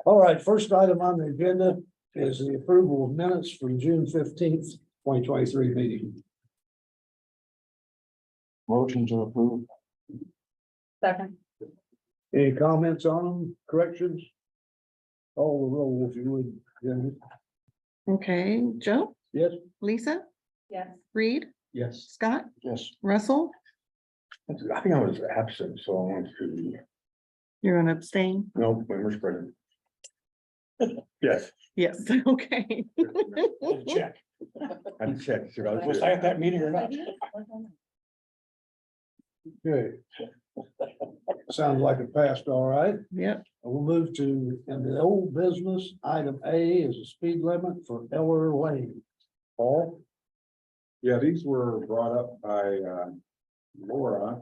All right, first item on the agenda is the approval of minutes from June 15th, 2023 meeting. Motion to approve. Second. Any comments on them, corrections? Call the roll if you would, Jenny. Okay, Joe, Yes? Lisa, Yes. Reed, Yes. Scott, Yes. Russell, I think I was absent, so I want to, you're gonna abstain? no, members present. Yes. Yes, okay. Check. I checked. Was I at that meeting or not? Okay. Sounds like it passed all right. Yep, We'll move to, in the old business, item A is a speed limit for Eller Lane. Paul? Yeah, these were brought up by Laura.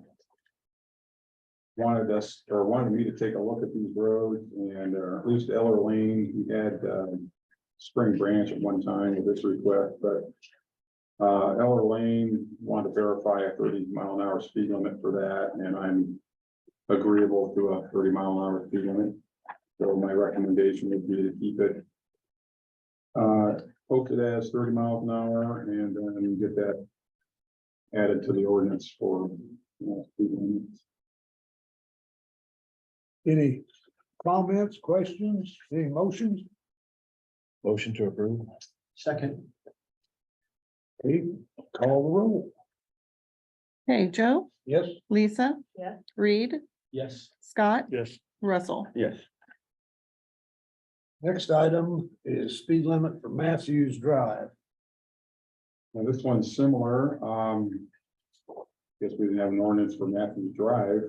Wanted me to take a look at these roads and at least Eller Lane, we had Spring Branch at one time with this request, but Eller Lane wanted to verify a 30-mile-an-hour speed limit for that, and I'm agreeable to a 30-mile-an-hour speed limit. So my recommendation would be to keep it posted as 30 miles an hour and then get that added to the ordinance for speed limits. Any comments, questions, any motions? Motion to approve. Second. Okay, call the roll. okay, Joe, Yes? Lisa, Yes. Reed, Yes. Scott, Yes. Russell, Yes. Next item is speed limit for Matthews Drive. Now, this one's similar, guess we didn't have an ordinance for Matthews Drive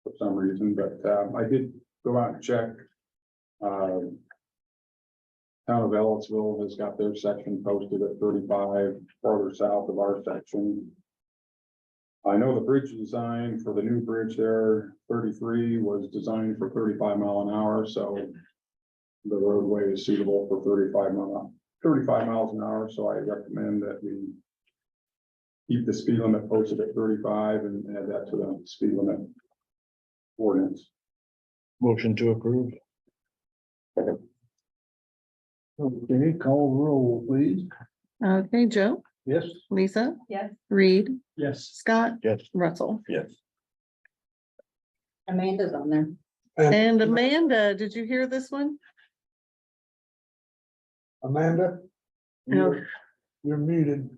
for some reason, but, I did go out and check. Town of Ellisville has got their section posted at 35, farther south of our section. I know the bridge design for the new bridge there, 33, was designed for 35 mile an hour, so the roadway is suitable for 35 miles an hour, so I recommend that we keep the speed limit posted at 35 and add that to the speed limit ordinance. Motion to approve. Okay, call the roll, please. okay, Joe, Yes? Lisa, Yes. Reed, Yes. Scott, Yes. Russell. Yes. Amanda's on there. And Amanda, did you hear this one? Amanda? You're muted.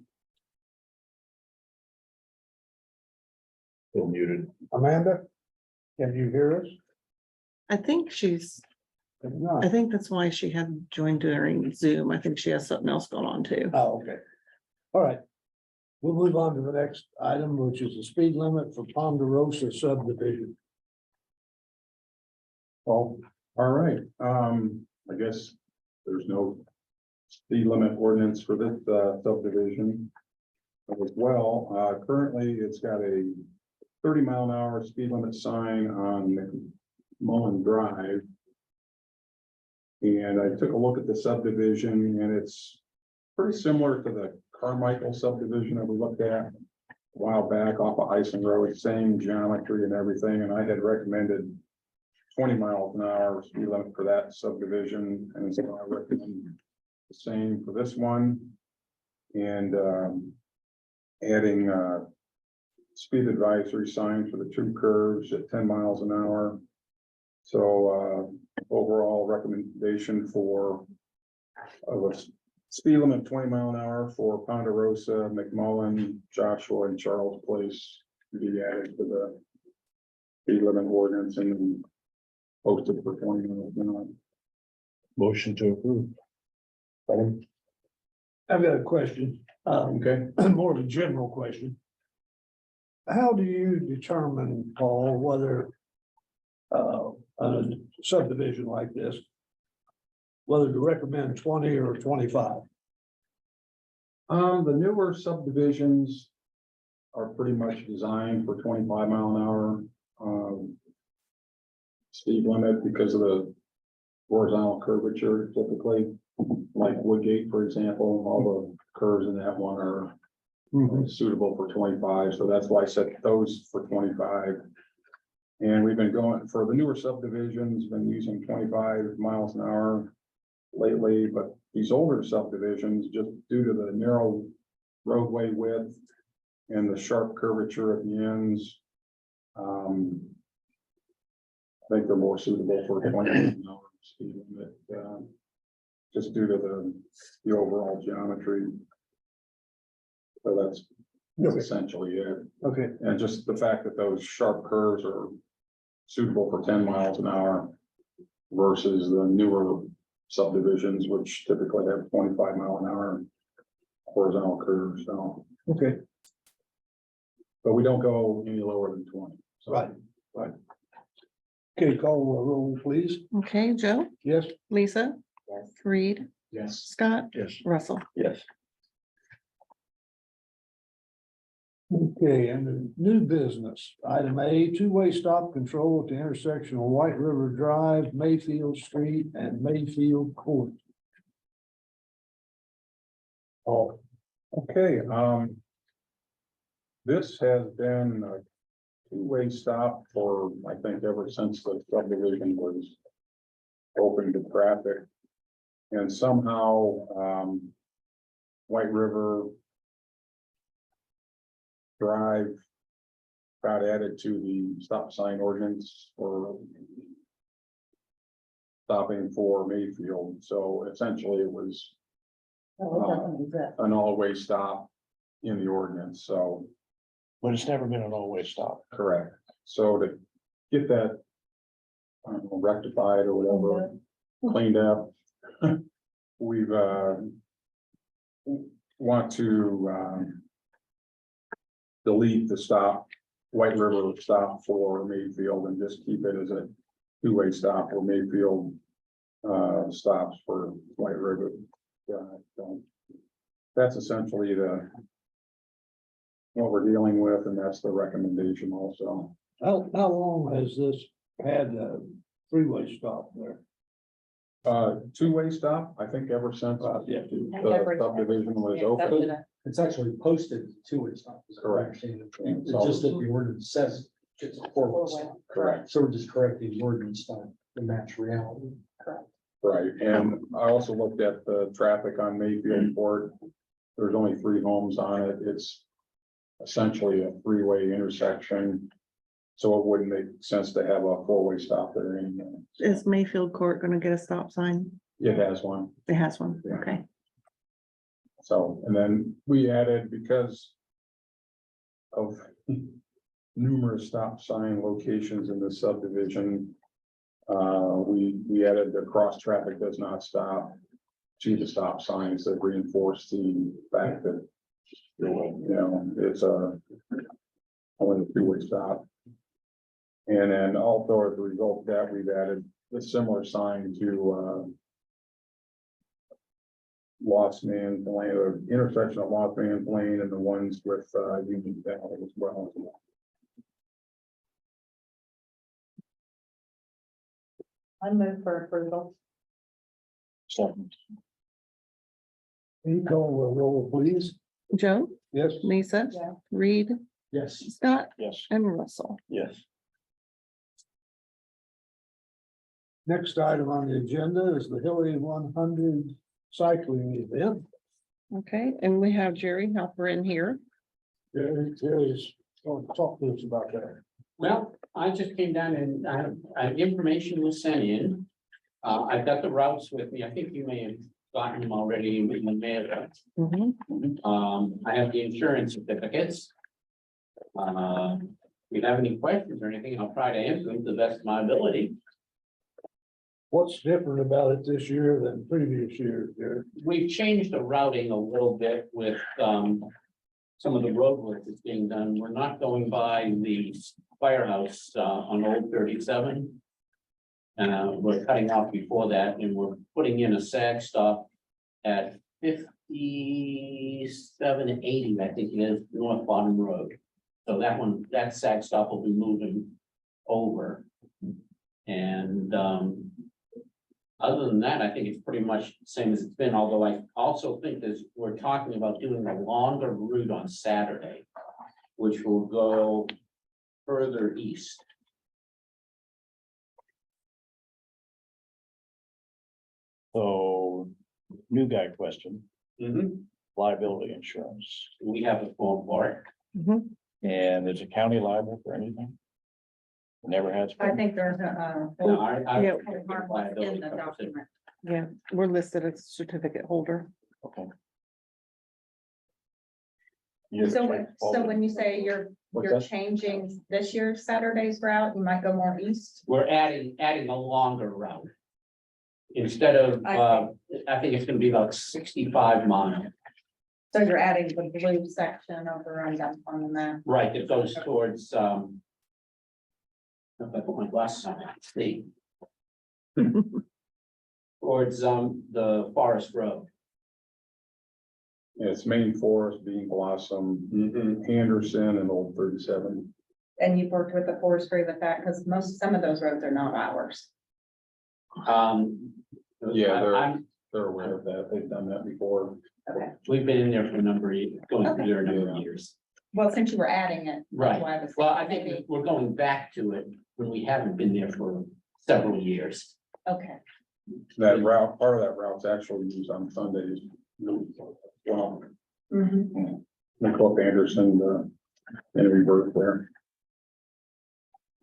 Still muted. Amanda? Can you hear us? I think If not, I think that's why she hadn't joined during Zoom. I think she has something else going on too. oh, okay. All right. We'll move on to the next item, which is the speed limit for Ponderosa subdivision. Well, all right, I guess there's no speed limit ordinance for this subdivision. As well, currently it's got a 30-mile-an-hour speed limit sign on Mullen Drive. And I took a look at the subdivision and it's pretty similar to the Carmichael subdivision that we looked at a while back off of Ison Road, same geometry and everything, and I had recommended 20 miles an hour speed limit for that subdivision, and so I recommend the same for this one. And adding speed advisory signs for the two curves at 10 miles an hour. So overall recommendation for a speed limit of 20 mile an hour for Ponderosa, McMullen, Joshua, and Charles Place to be added to the speed limit ordinance and posted for 20 miles an hour. Motion to approve. Second. I've got a question, Okay, more of a general question. How do you determine, Paul, whether a subdivision like this, whether to recommend 20 or 25? the newer subdivisions are pretty much designed for 25 mile an hour speed limit because of the horizontal curvature typically, like Woodgate, for example, all the curves in that one are suitable for 25, so that's why I set those for 25. And we've been going, for the newer subdivisions, been using 25 miles an hour lately, but these older subdivisions, just due to the narrow roadway width and the sharp curvature at the ends, I think they're more suitable for 20 miles an hour speed limit, just due to the overall geometry. So that's essentially it. Okay, And just the fact that those sharp curves are suitable for 10 miles an hour versus the newer subdivisions, which typically have 25-mile-an-hour horizontal curves, so, okay, but we don't go any lower than 20. So right. Okay, call the roll, please. Okay, Joe, Yes? Lisa, Yes. Reed, Yes. Scott, Yes. Russell. Yes. Okay, and the new business, item A, two-way stop control at the intersection of White River Drive, Mayfield Street and Mayfield Court. Oh, okay, this has been a two-way stop for, I think, ever since the subdivision was open to traffic. And somehow, White River Drive got added to the stop sign ordinance for stopping for Mayfield, so essentially it was an all-way stop in the ordinance, so. But it's never been an all-way stop. Correct. So to get that, I don't know, rectified or whatever, cleaned up, we've, want to, delete the stop, White River stop for Mayfield and just keep it as a two-way stop for Mayfield, stops for White River. So that's essentially what we're dealing with, and that's the recommendation also. How long has this had a three-way stop there? Two-way stop, I think ever since Yeah. the subdivision was open. It's actually posted two-way stop. is what I'm Correct. saying. It's just that the ordinance says it's a four-way stop. Correct. So we're just correcting the ordinance to match reality. Right, and I also looked at the traffic on Mayfield Court. There's only 3 homes on it. It's essentially a three-way intersection. So it wouldn't make sense to have a four-way stop there anyway. Is Mayfield Court gonna get a stop sign? It has one. It has one, Yeah. okay. So, and then we added, because of numerous stop sign locations in the subdivision, we added the cross traffic does not stop to the stop signs that reinforce the fact that, it's only a two-way stop. And then also as a result of that, we've added a similar sign to, Lost Man's Lane, or intersection of Lost Man's Lane and the ones with, Union Valley as well. I move for approval. Second. Can you call the roll, please? Joe, Yes? Lisa, Yeah. Reed, Yes. Scott, Yes. and Russell. Yes. Next item on the agenda is the Hilly 100 cycling event. Okay, and we have Jerry Helper in here. Jerry's going to talk to us about that. Well, I just came down and information was sent in. I've got the routes with me. I think you may have gotten them already in the mail. Mhm. I have the insurance certificates. If you have any questions or anything, I'll try to answer them to the best of my ability. What's different about it this year than previous years, Jerry? We've changed the routing a little bit with some of the road work that's being done. We're not going by the firehouse on Old 37. We're cutting off before that, and we're putting in a sag stop at 5780, I think it is, North Bottom Road. So that sag stop will be moving over. And other than that, I think it's pretty much the same as it's been, although I also think we're talking about doing a longer route on Saturday, which will go further east. So, new guy question, Mhm. liability insurance, We have a form for it. Mhm. and is a county liable for anything? Never has. I been. think there's No, I- Yeah. liability in the covers it. document. Yeah, we're listed as certificate holder. Okay. You So, check all so the- when you say What's you're that? changing this year's Saturday's route, you might go more east? We're adding a longer route. Instead of, I think it's gonna be about 65 miles, So you're adding the blue section over on the map. right, that goes towards, if I put my glasses on, I can see. Towards, the Forest Road. Yeah, it's Main Forest, Bean Blossom, Anderson and Old 37. And you've worked with the forestry, the fact, because some of those roads are not ours. Yeah, I'm- they're aware of that. They've done that before. Okay. we've been in there for a number of years, going through there a number of years. Well, since you were adding it. that's Right. why I was Well, I thinking think maybe- we're going back to it when we haven't been there for several years. Okay, That route, part of that route's actually used on Sundays. Well, mhm. they go up Anderson, and reverse there.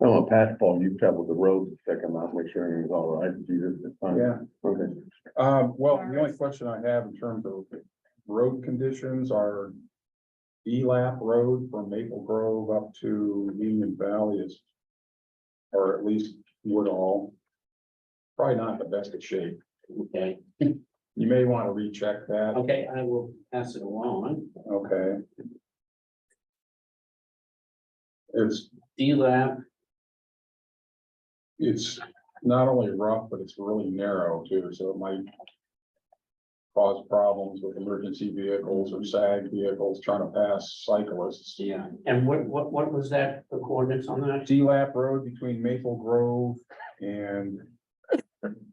Oh, a patch Paul, you traveled the road to check them out, make sure everything's all right. Jesus, it's fine. Yeah. Okay. Well, the only question I have in terms of road conditions are Elap Road from Maple Grove up to Union Valley is, or at least Woodall, probably not the best of shape. Okay, You may want to recheck that. okay, I will pass it along. Okay. D-Lab, It's not only rough, but it's really narrow too, so it might cause problems with emergency vehicles or SAG vehicles trying to pass cyclists. yeah, and what was that, the coordinates on that? D-Lap Road between Maple Grove and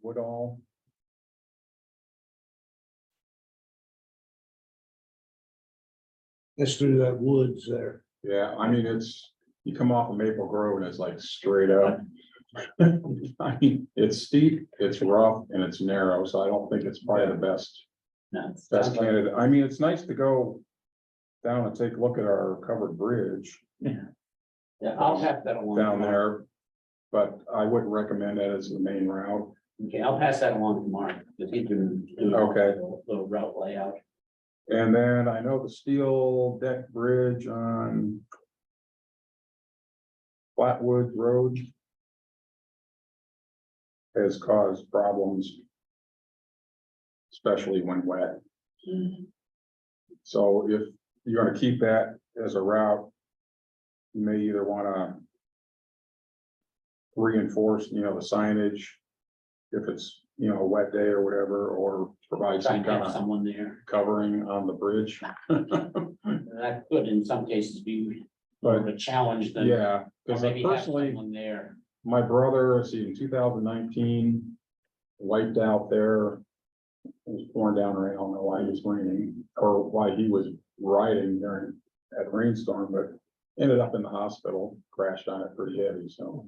Woodall. It's through that woods there. Yeah, I mean, you come off of Maple Grove and it's like straight up. I mean, it's steep, it's rough, and it's narrow, so I don't think it's probably the best No. candidate. I mean, it's nice to go down and take a look at our covered bridge Yeah, I'll pass that along. down there. But I wouldn't recommend that as the main route. Okay, I'll pass that along to Mark, because he can do. Okay. a little route layout. And then I know the steel deck bridge on Flatwood Road has caused problems, especially when wet. So if you're gonna keep that as a route, you may either wanna reinforce, the signage if it's, a wet day or whatever, or provide Try some and kind have of someone there. covering on the bridge. That could in some cases be more of But a challenge than. yeah, Or because maybe have personally, someone there. my brother, let's see, in 2019, wiped out there. It was pouring down rain. I don't know why it was raining or why he was riding during that rainstorm, but ended up in the hospital, crashed on it pretty heavy, so.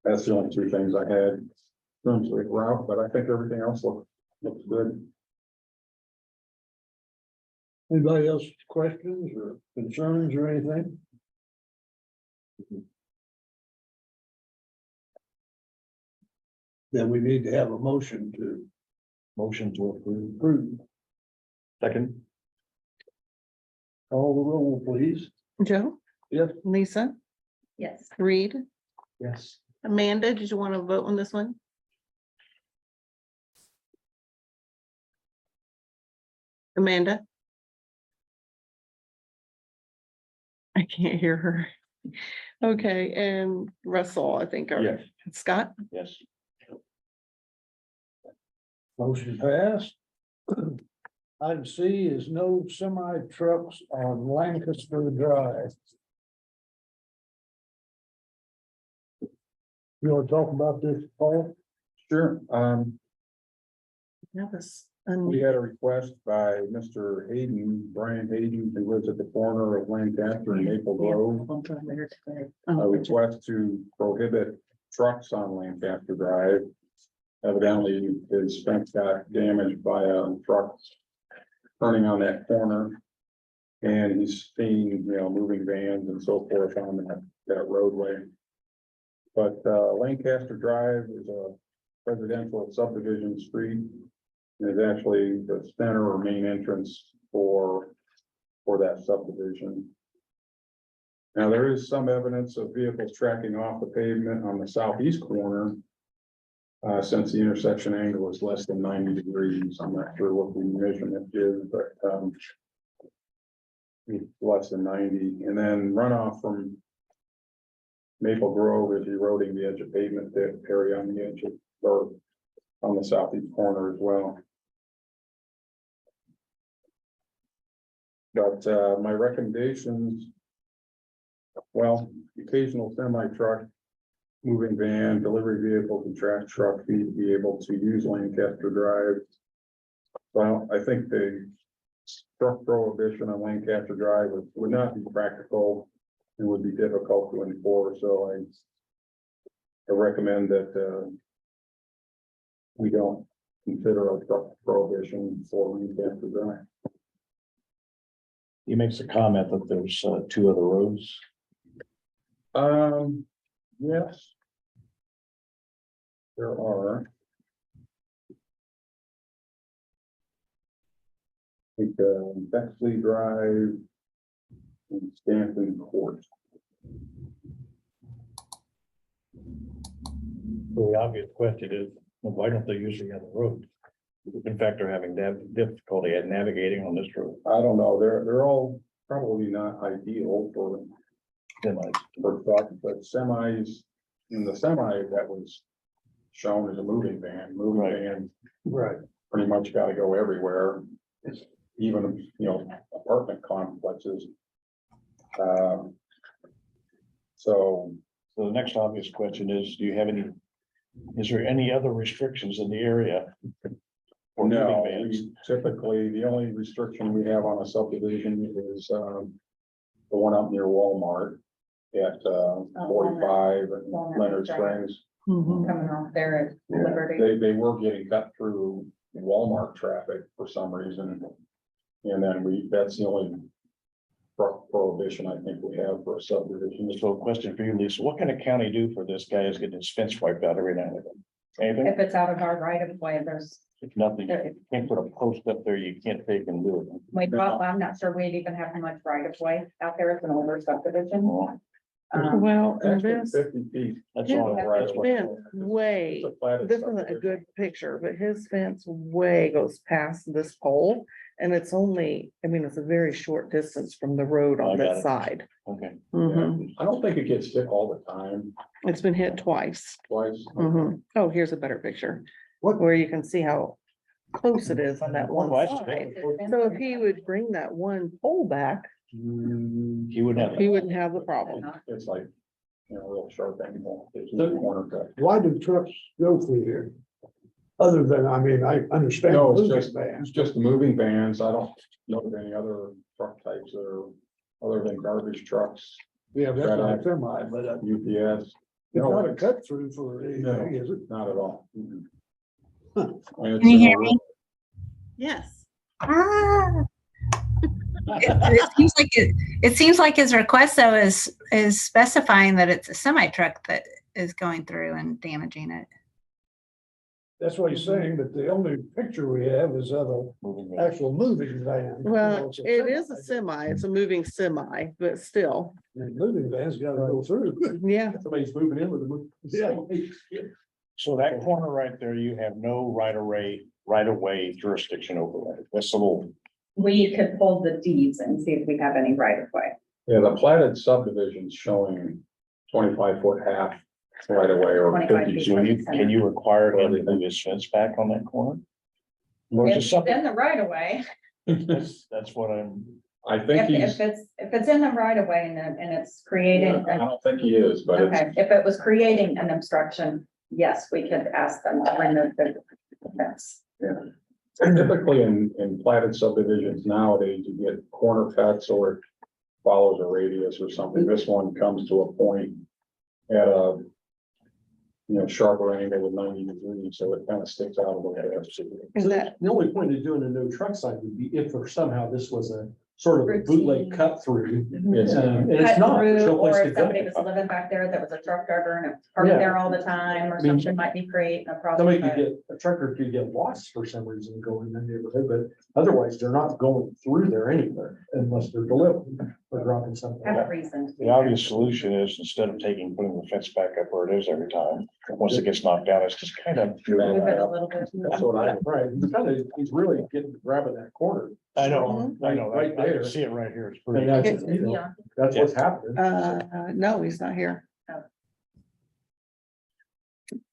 That's the only two things I had in terms of route, but I think everything else looks good. Anybody else questions or concerns or anything? Then we need to have a motion to Motion to approve. approve. Second. Call the roll, please. Joe? Yes. Lisa? Yes. Reed? Yes. Amanda, did you want to vote on this one? Amanda? I can't hear her. Okay, and Russell, I think, or Yes. Scott? Yes. Motion passed. Item C is no semi trucks on Lancaster Drive. You want to talk about this, Paul? Sure, Yes. we had a request by Mr. Hayden, Brian Hayden, who lives at the corner of Lancaster and Maple Grove. A request to prohibit trucks on Lancaster Drive. Evidently, his fence got damaged by a truck turning on that corner. And he's seen, moving vans and so forth on that roadway. But Lancaster Drive is a residential subdivision street. And is actually the center or main entrance for that subdivision. Now, there is some evidence of vehicles tracking off the pavement on the southeast corner. Since the intersection angle is less than 90 degrees, I'm not sure what the measurement is, but it's less than 90, and then runoff from Maple Grove is eroding the edge of pavement area on the edge of, or on the southeast corner as well. But my recommendations, well, occasional semi truck, moving van, delivery vehicles and trash truck need to be able to use Lancaster Drive. Well, I think the truck prohibition on Lancaster Drive would not be practical and would be difficult to enforce, so I recommend that we don't consider a truck prohibition for Lancaster Drive. He makes a comment that there's two other roads. Yes. There are. I think Bexley Drive and Stanton Court. So the obvious question is, well, why don't they use the other road? In fact, they're having difficulty at navigating on this road. I don't know, they're all probably not ideal for Semis. truck, but semis, in the semi that was shown as a moving van, Right. pretty much gotta go everywhere. Even, apartment complexes. So, So the next obvious question is, is there any other restrictions in the area? for moving no, vans? typically, the only restriction we have on a subdivision is, the one up near Walmart at, 45 and Walnut Leonard Drive. Springs. Mhm. Coming off there at Liberty. They were getting cut through Walmart traffic for some reason. And then that's the only prohibition I think we have for a subdivision. So question for you, Lisa, what can a county do for this guy who's getting his fence wiped out every now and then? Anything? If it's out of our right of way, there's, If nothing, you can't put a post up there, you can't take and do I'm not sure we'd even have much right of way out there. It's an older subdivision. it. Well, and Actually, this, 50 feet. That's his all. right That's of what- way. fence way, It's a platted this isn't a subdivision. good picture, but his fence way goes past this pole. And it's only, it's a very short distance from the road I on got that it. side. Okay. Mhm. I don't think it gets hit all the time, It's been hit twice. twice. Mhm. Oh, here's a better picture. What- Where you can see how close it is on that one Oh, I see. side. So if he would bring that one pole back, He wouldn't have. he wouldn't have the problem. It's like, a real sharp angle. It's a corner cut. Why do trucks go through here? Other than, I understand. No, it's moving just, vans. it's just the moving vans. I don't know of any other truck types that are, other than garbage trucks, Yeah, that's Right not on. a semi, but UPS. it's No, not a cut through for No. anything, is it? Not at all. Mhm. Huh. And it's Can you in a hear me? Yes. Ah. It seems like his request though is specifying that it's a semi truck that is going through and damaging it. That's what he's saying, but the only picture we have is of an Moving van. actual moving van. Well, It's a it is a semi. semi, it's a moving semi, but still, And moving vans gotta go through. yeah. Somebody's moving in with them. Yeah. So that corner right there, you have no right of way jurisdiction over that. That's a little, We could pull the deeds and see if we have any right of way. Yeah, the platted subdivision's showing 25-foot half right away or 25 50. feet. so can you require him to move his fence back on that corner? Or is it If it's something, in the right of way, that's what I think he's, if it's in the right of way and it's creating, I don't think he is, but it's, okay, if it was creating an obstruction, yes, we could ask them to remove the fence. typically in platted subdivisions nowadays, you get corner cuts or it follows a radius or something. This one comes to a point at sharper angle with 90 degrees, so it kind of sticks out a little bit. Is So that, the only point of doing a no truck sign would be if or somehow this was a sort of a bootleg Routine. cut through. Yes. And it's Cut not, there's through, no place or to if go. somebody was living back there that was a truck driver and it parked Yeah. there all the time, or I mean, something might be creating a problem. Somebody could but- get, a trucker could get lost for some reason and go in that neighborhood, but otherwise they're not going through there anywhere unless they're delivering or dropping something Have a off. reason. The obvious solution is instead of putting the fence back up where it is every time, once it gets knocked down, it's just kind of. Move it a little bit. That's what right, he's really grabbing that corner. I know, Right I there. can see it right here. It's And pretty. that's, Yeah. that's what's happening. no, he's not here.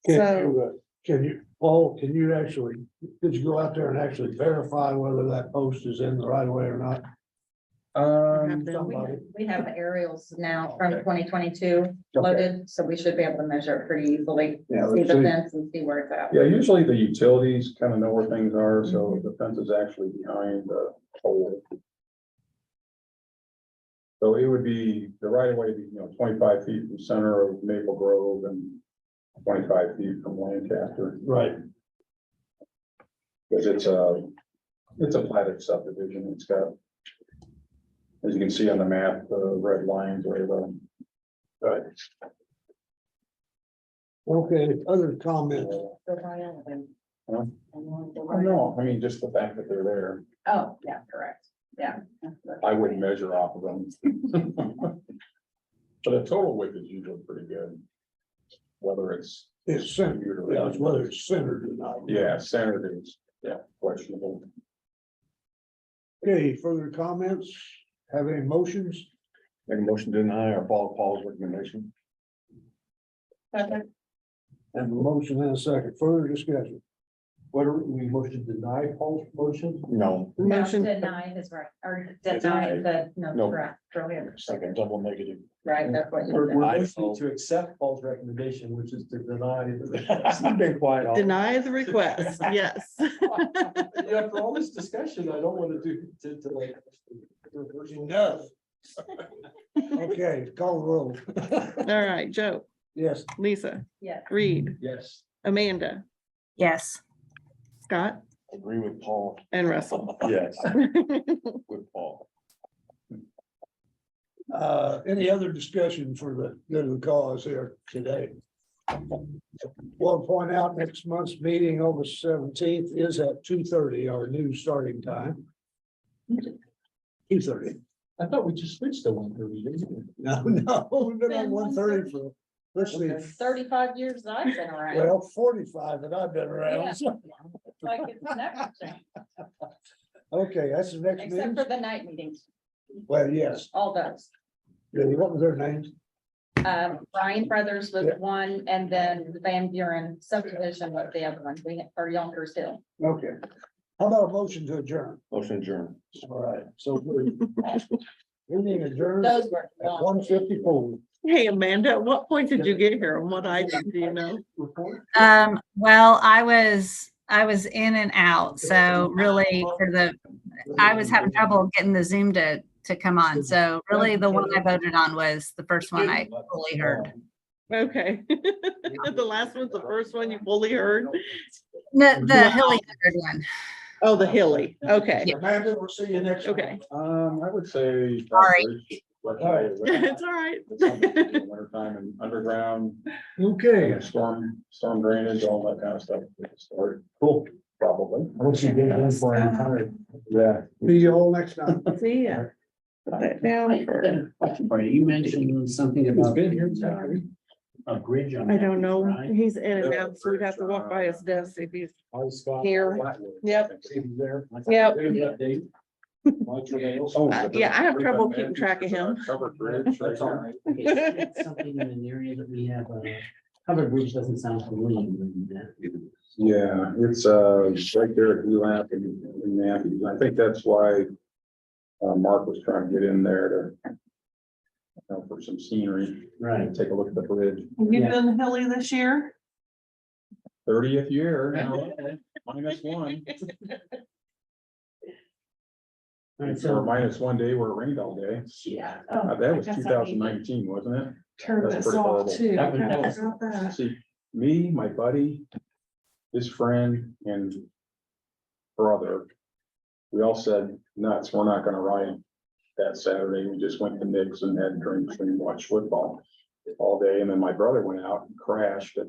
Can So, you, Paul, can you actually, could you go out there and actually verify whether that post is in the right of way or not? have them- Somebody. We have aerials now from 2022 Okay. loaded, so we should be able to measure it pretty easily. Yeah, See let's the see. fence and see where it's at. Yeah, usually the utilities kind of know where things are, so the fence is actually behind the pole. So it would be, the right of way, 25 feet from center of Maple Grove and 25 feet from Lancaster, Right. because it's a platted subdivision. It's got, as you can see on the map, the red lines are the. Right. Okay, other comments? Huh? No, I mean, just the fact that they're there, Oh, yeah, correct. Yeah. I wouldn't measure off of them. But the total width is usually pretty good. Whether it's. It's centered, yeah, it's whether it's centered or not. Yeah, centered is, questionable. Okay, further comments? Have any motions? Make a motion to deny or follow Paul's recommendation. Have a motion and a second. Further discussion. What are we motion to deny Paul's motion? No, No, motion, deny is right, or deny the, no, No. correct. It's like a double negative. Right, that's what We're you said. motioning to accept Paul's recommendation, which is to deny. you've been quiet all. deny the request, yes. After all this discussion, I don't want to do, to like. No. Okay, call the roll. All right, Joe, Yes. Lisa, Yeah. Reed, Yes. Amanda, Yes. Scott, Agree with Paul. and Russell. Yes, with Paul. Any other discussion for the good of the cause here today? We'll point out next month's meeting, August 17th, is at 2:30, our new starting time. 2:30. I thought we just switched to 1:30, didn't we? No, we've been on 1:30 for, let's see, 35 years that I've been around. well, 45 that I've been around. Yeah. Like it's never changed, Okay, that's the next except meeting. for the night meetings, Well, yes. all those. What was their names? Brian Brothers was Yeah. one, and then Van Buren subdivision was the other one, or Yonkers Hill. Okay. How about a motion to adjourn? Motion adjourned. All right, so we're meeting adjourned Those at were. 1:54. Hey, Amanda, at what point did you get here and what item do you know? Well, I was in and out, so really I was having trouble getting the Zoom to come on. So really the one I voted on was the first one I fully heard. Okay. The last one's the first one you fully heard? The Hilly one. Oh, the Hilly, okay, Amanda, we'll see you next. week. okay. I would say. Sorry. It's all right. Wintertime and underground, Okay. storm drainage, all that kind of stuff. Start. Cool. Probably. Once you get in for it, tired. Yeah. See you all next time. See ya. Put that down for, You mentioned something It's about been here. a bridge on. I don't know, Right? he's in and out, so we'd have to walk by his desk if he's here. Yep. Yep. Yeah, I have trouble keeping track of him. Covered bridge. That's all right. Okay, so something in an area that we have, covered bridge doesn't sound familiar. Yeah, it's right there at ULAP and Matthews. I think that's why Mark was trying to get in there to for some scenery, Right. take a look at the bridge. Have you Yeah. been Hilly this year? 30th year, minus one. All right, Or so, minus one day where it rained all day. yeah, That was 2019, wasn't it? Turn That's this pretty off horrible. too. That was- I forgot that. See, me, my buddy, his friend and brother, we all said, nuts, we're not gonna ride that Saturday. We just went to Nick's and had drinks and watched football all day. And then my brother went out and crashed at